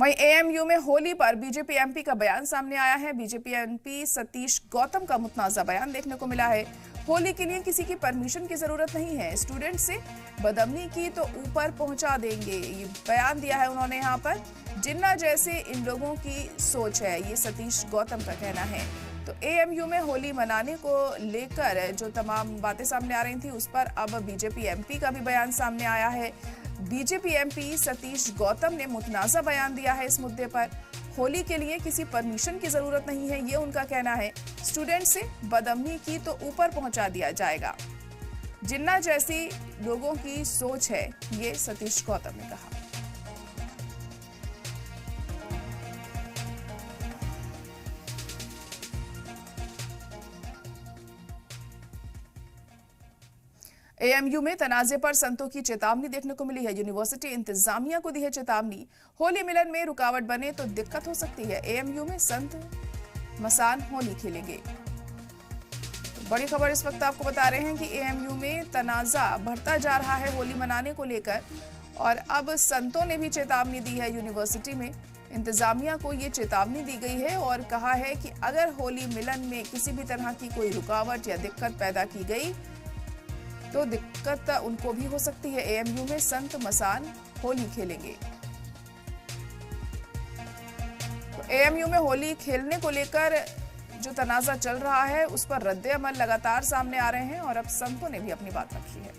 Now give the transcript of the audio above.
वहीं एएमयू में होली पर बीजेपी एमपी का बयान सामने आया है। बीजेपी एमपी सतीश गौतम का मुतनाज़ा बयान देखने को मिला है। होली के लिए किसी की परमिशन की जरूरत नहीं है, स्टूडेंट से बदअमनी की तो ऊपर पहुंचा देंगे, ये बयान दिया है उन्होंने यहाँ पर। जिन्ना जैसे इन लोगों की सोच है, ये सतीश गौतम का कहना है। तो एएमयू में होली मनाने को लेकर जो तमाम बातें सामने आ रही थी, उस पर अब बीजेपी एमपी का भी बयान सामने आया है। बीजेपी एमपी सतीश गौतम ने मुतनाज़ा बयान दिया है इस मुद्दे पर। होली के लिए किसी परमिशन की जरूरत नहीं है, ये उनका कहना है। स्टूडेंट से बदअमनी की तो ऊपर पहुंचा दिया जाएगा। जिन्ना जैसी लोगों की सोच है, ये सतीश गौतम ने कहा। एएमयू में तनाजे पर संतों की चेतावनी देखने को मिली है। यूनिवर्सिटी इंतजामिया को दी है चेतावनी, होली मिलन में रुकावट बने तो दिक्कत हो सकती है। एएमयू में संत मसान होली खेलेंगे। तो बड़ी खबर इस वक्त आपको बता रहे हैं कि एएमयू में तनाजा बढ़ता जा रहा है होली मनाने को लेकर, और अब संतों ने भी चेतावनी दी है। यूनिवर्सिटी में इंतजामिया को ये चेतावनी दी गई है और कहा है कि अगर होली मिलन में किसी भी तरह की कोई रुकावट या दिक्कत पैदा की गई तो दिक्कत उनको भी हो सकती है। एएमयू में संत मसान होली खेलेंगे। तो एएमयू में होली खेलने को लेकर जो तनाजा चल रहा है, उस पर रद्द अमल लगातार सामने आ रहे हैं और अब संतों ने भी अपनी बात रखी है।